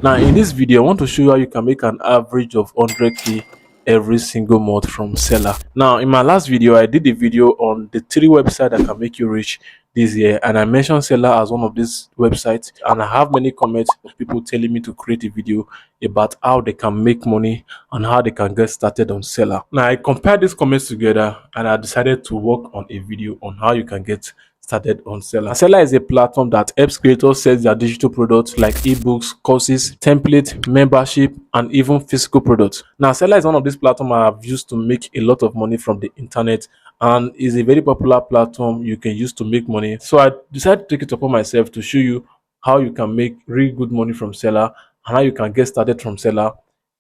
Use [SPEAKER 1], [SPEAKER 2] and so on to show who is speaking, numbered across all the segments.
[SPEAKER 1] Now in this video I want to show you how you can make an average of 100k every single month from Seller. Now in my last video I did a video on the 3 websites that can make you rich this year, and I mentioned Seller as one of these websites, and I have many comments of people telling me to create a video about how they can make money and how they can get started on Seller. Now I compared these comments together and I decided to work on a video on how you can get started on Seller. Seller is a platform that helps creators sell their digital products like ebooks, courses, template, membership, and even physical products. Now, Seller is one of these platforms I have used to make a lot of money from the internet, and is a very popular platform you can use to make money. So I decided to take it upon myself to show you how you can make really good money from Seller and how you can get started from Seller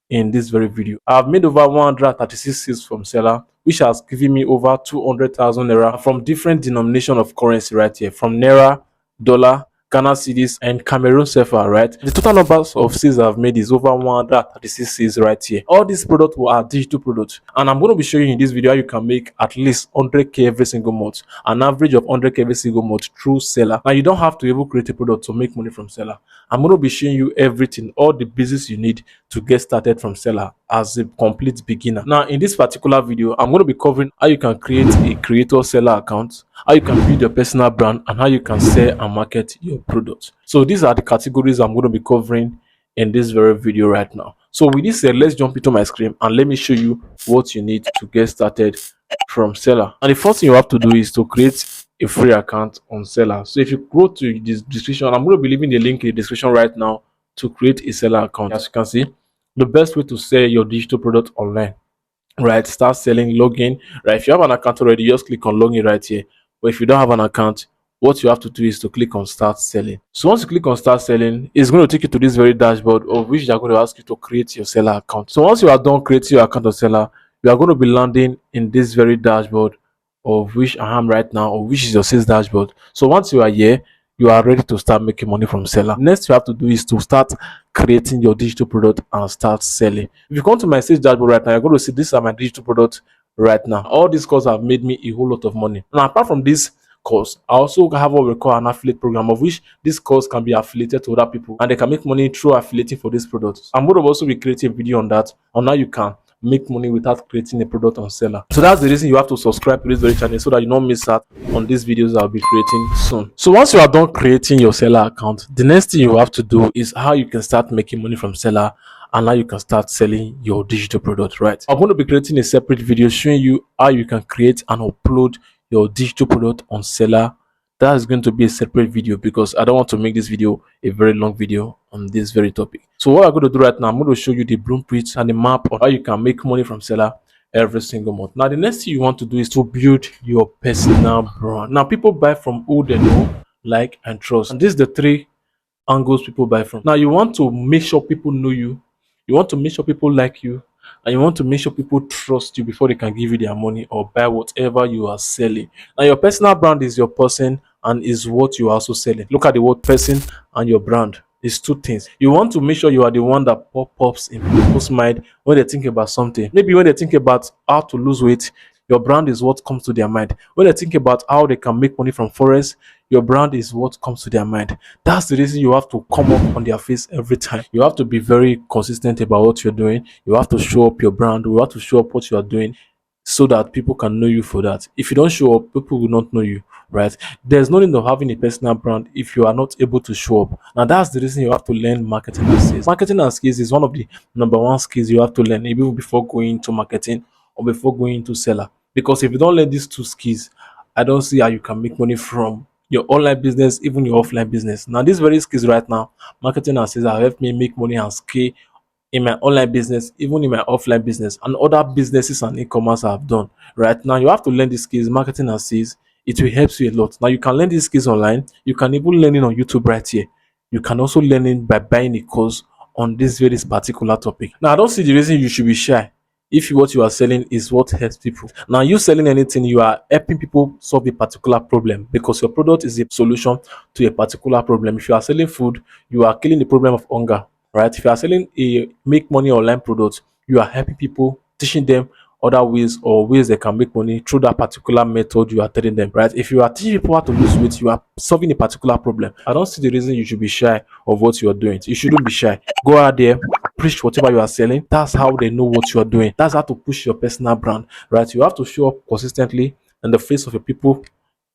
[SPEAKER 1] in this very video. I've made over 136 sales from Seller, which has given me over 200,000 naira from different denomination of currency right here, from naira, dollar, Ghana cedis, and Cameroon CFA, right? The total numbers of sales I've made is over 136 sales right here. All these products are digital products, and I'm going to be showing you in this video how you can make at least 100k every single month, an average of 100k every single month through Seller. Now you don't have to even create a product to make money from Seller. I'm going to be showing you everything, all the business you need to get started from Seller as a complete beginner. Now in this particular video I'm going to be covering how you can create a creator Seller account, how you can build your personal brand, and how you can sell and market your products. So these are the categories I'm going to be covering in this very video right now. So with this said, let's jump into my screen and let me show you what you need to get started from Seller. And the first thing you have to do is to create a free account on Seller. So if you go to this description, I'm going to be leaving the link in the description right now to create a Seller account. As you can see, the best way to sell your digital product online, right? Start selling, login, right? If you have an account already, just click on login right here. But if you don't have an account, what you have to do is to click on start selling. So once you click on start selling, it's going to take you to this very dashboard of which they're going to ask you to create your Seller account. So once you are done creating your account on Seller, you are going to be landing in this very dashboard of which I am right now, or which is your sales dashboard. So once you are here, you are ready to start making money from Seller. Next you have to do is to start creating your digital product and start selling. If you come to my sales dashboard right now, you're going to see these are my digital products right now. All these courses have made me a whole lot of money. Now apart from this course, I also have what we call an affiliate program, of which this course can be affiliated to other people and they can make money through affiliating for this product. I'm going to also be creating a video on that, on how you can make money without creating a product on Seller. So that's the reason you have to subscribe to this very channel, so that you don't miss out on these videos I'll be creating soon. So once you are done creating your Seller account, the next thing you have to do is how you can start making money from Seller and how you can start selling your digital product, right? I'm going to be creating a separate video showing you how you can create and upload your digital product on Seller. That is going to be a separate video because I don't want to make this video a very long video on this very topic. So what I'm going to do right now, I'm going to show you the blueprint and the map on how you can make money from Seller every single month. Now the next thing you want to do is to build your personal brand. Now people buy from who they know, like, and trust, and this is the 3 angles people buy from. Now you want to make sure people know you want to make sure people like you, and you want to make sure people trust you before they can give you their money or buy whatever you are selling. Now your personal brand is your person and is what you are also selling. Look at the word person and your brand. It's 2 things. You want to make sure you are the one that pops in people's mind when they think about something. Maybe when they think about how to lose weight, your brand is what comes to their mind. When they think about how they can make money from forex, your brand is what comes to their mind. That's the reason you have to come up on their face every time. You have to be very consistent about what you're doing. You have to show up your brand. You have to show up what you are doing so that people can know you for that. If you don't show up, people will not know you, right? There's no need of having a personal brand if you are not able to show up. Now that's the reason you have to learn marketing and skills. Marketing and skills is one of the number 1 skills you have to learn even before going into marketing or before going into Seller. Because if you don't learn these 2 skills, I don't see how you can make money from your online business, even your offline business. Now, these very skills right now, marketing and sales, have helped me make money and scale in my online business, even in my offline business, and other businesses and e-commerce I've done. Right now, you have to learn these skills, marketing and sales. It will help you a lot. Now, you can learn these skills online. You can even learn it on YouTube right here. You can also learn it by buying a course on this very particular topic. Now, I don't see the reason you should be shy if what you are selling is what helps people. Now, you selling anything, you are helping people solve a particular problem because your product is a solution to a particular problem. If you are selling food, you are killing the problem of hunger, right? If you are selling a make money online product, you are helping people, teaching them other ways or ways they can make money through that particular method you are telling them, right? If you are teaching people how to lose weight, you are solving a particular problem. I don't see the reason you should be shy of what you are doing. You shouldn't be shy. Go out there, preach whatever you are selling. That's how they know what you are doing. That's how to push your personal brand, right? You have to show up consistently in the face of your people,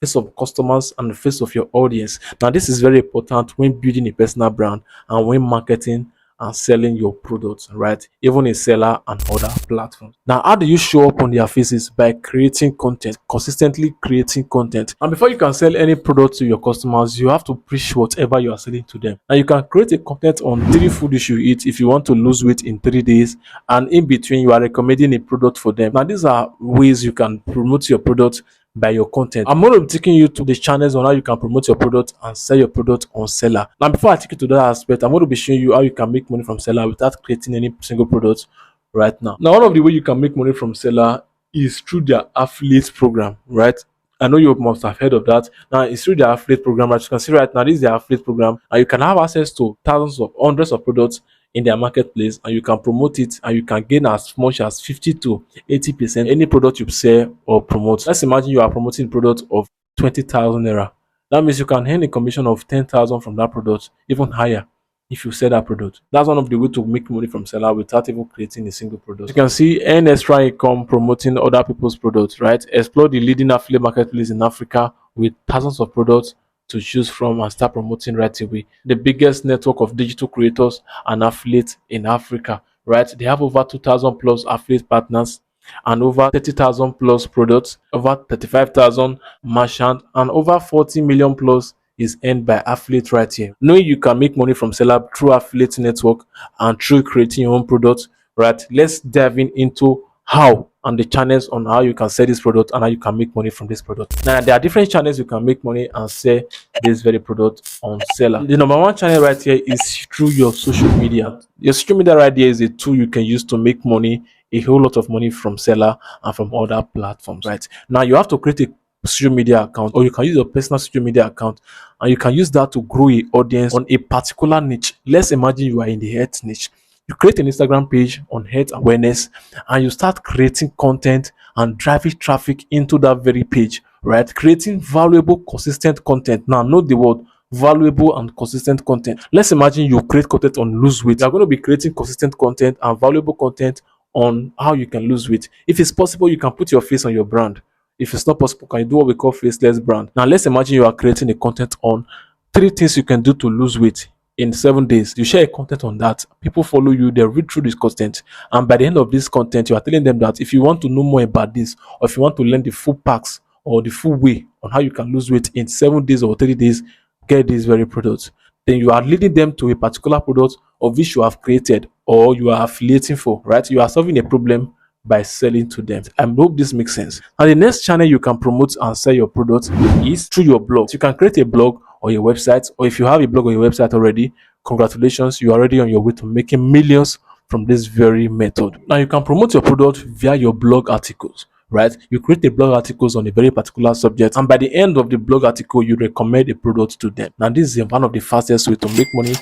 [SPEAKER 1] face of customers, and the face of your audience. Now, this is very important when building a personal brand and when marketing and selling your products, right? Even in Seller and other platforms. Now, how do you show up on their faces? By creating content, consistently creating content. And before you can sell any product to your customers, you have to preach whatever you are selling to them. And you can create a content on 3 food you should eat if you want to lose weight in 3 days, and in between you are recommending a product for them. Now, these are ways you can promote your product by your content. I'm going to be taking you to the channels on how you can promote your product and sell your product on Seller. Now, before I take you to that aspect, I'm going to be showing you how you can make money from Seller without creating any single product right now. Now, one of the way you can make money from Seller is through their affiliate program, right? I know you must have heard of that. Now, it's through their affiliate program. As you can see right now, this is their affiliate program, and you can have access to thousands of hundreds of products in their marketplace, and you can promote it, and you can gain as much as 50 to 80% any product you sell or promote. Let's imagine you are promoting a product of 20,000 naira. That means you can earn a commission of 10,000 from that product, even higher if you sell that product. That's one of the way to make money from Seller without even creating a single product. You can see earn extra income promoting other people's products, right? Explore the leading affiliate marketplace in Africa with thousands of products to choose from and start promoting right away. The biggest network of digital creators and affiliates in Africa, right? They have over 2,000 plus affiliate partners and over 30,000 plus products, over 35,000 merchant, and over 40 million plus is earned by affiliate right here. Knowing you can make money from Seller through affiliate network and through creating your own product, right? Let's dive into how and the channels on how you can sell this product and how you can make money from this product. Now, there are different channels you can make money and sell this very product on Seller. The number one channel right here is through your social media. Your social media right here is a tool you can use to make money, a whole lot of money from Seller and from other platforms, right? Now, you have to create a social media account, or you can use your personal social media account, and you can use that to grow a audience on a particular niche. Let's imagine you are in the health niche. You create an Instagram page on health awareness, and you start creating content and driving traffic into that very page, right? Creating valuable, consistent content. Now, note the word valuable and consistent content. Let's imagine you create content on lose weight. You are going to be creating consistent content and valuable content on how you can lose weight. If it's possible, you can put your face on your brand. If it's not possible, can you do what we call faceless brand? Now, let's imagine you are creating a content on 3 things you can do to lose weight in 7 days. You share a content on that. People follow you, they read through this content. And by the end of this content, you are telling them that if you want to know more about this, or if you want to learn the full packs or the full way on how you can lose weight in 7 days or 3 days, get these very products. Then you are leading them to a particular product of which you have created or you are affiliating for, right? You are solving a problem by selling to them. I hope this makes sense. And the next channel you can promote and sell your product is through your blog. So you can create a blog or your website, or if you have a blog or your website already, congratulations, you're already on your way to making millions from this very method. Now you can promote your product via your blog articles, right? You create a blog articles on a very particular subject, and by the end of the blog article, you recommend a product to them. Now, this is one of the fastest way to make money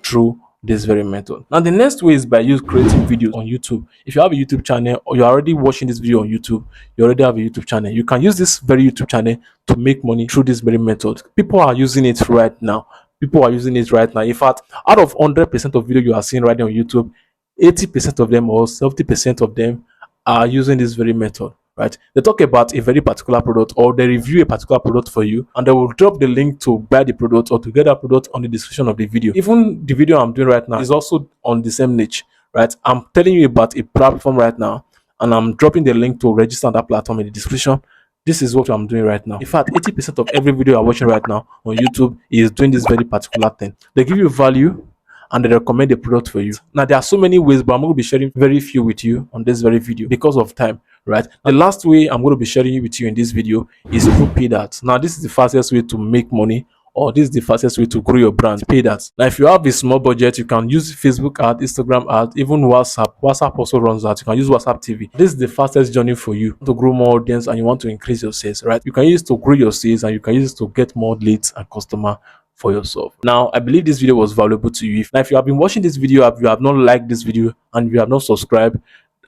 [SPEAKER 1] through this very method. Now, the next way is by you creating videos on YouTube. If you have a YouTube channel or you're already watching this video on YouTube, you already have a YouTube channel. You can use this very YouTube channel to make money through this very method. People are using it right now. People are using it right now. In fact, out of 100% of video you are seeing right now on YouTube, 80% of them or 70% of them are using this very method, right? They talk about a very particular product or they review a particular product for you, and they will drop the link to buy the product or to get that product on the description of the video. Even the video I'm doing right now is also on the same niche, right? I'm telling you about a platform right now, and I'm dropping the link to register on that platform in the description. This is what I'm doing right now. In fact, 80% of every video you're watching right now on YouTube is doing this very particular thing. They give you value and they recommend a product for you. Now, there are so many ways, but I'm going to be sharing very few with you on this very video because of time, right? The last way I'm going to be sharing with you in this video is through paid ads. Now, this is the fastest way to make money, or this is the fastest way to grow your brand. Paid ads. Now, if you have a small budget, you can use Facebook ad, Instagram ad, even WhatsApp. WhatsApp also runs that. You can use WhatsApp TV. This is the fastest journey for you to grow more audience and you want to increase your sales, right? You can use it to grow your sales and you can use it to get more leads and customer for yourself. Now, I believe this video was valuable to you. Now, if you have been watching this video, if you have not liked this video and you have not subscribed,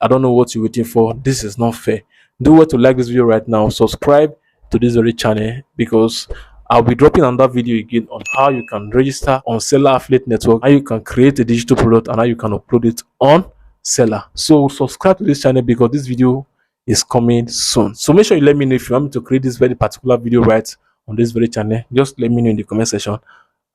[SPEAKER 1] I don't know what you're waiting for. This is not fair. Do what to like this video right now. Subscribe to this very channel, because I'll be dropping another video again on how you can register on Seller Affiliate Network, how you can create a digital product, and how you can upload it on Seller. So subscribe to this channel, because this video is coming soon. So make sure you let me know if you want me to create this very particular video right on this very channel. Just let me know in the comment section.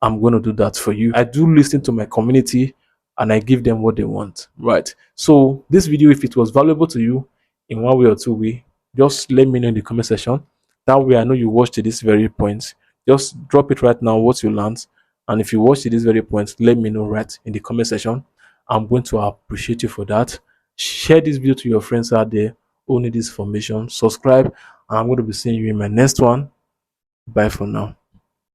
[SPEAKER 1] I'm going to do that for you. I do listen to my community and I give them what they want, right? So this video, if it was valuable to you in one way or two way, just let me know in the comment section. That way I know you watched to this very point. Just drop it right now what you learned, and if you watched to this very point, let me know right in the comment section. I'm going to appreciate you for that. Share this video to your friends out there who need this information. Subscribe, and I'm going to be seeing you in my next one. Bye for now.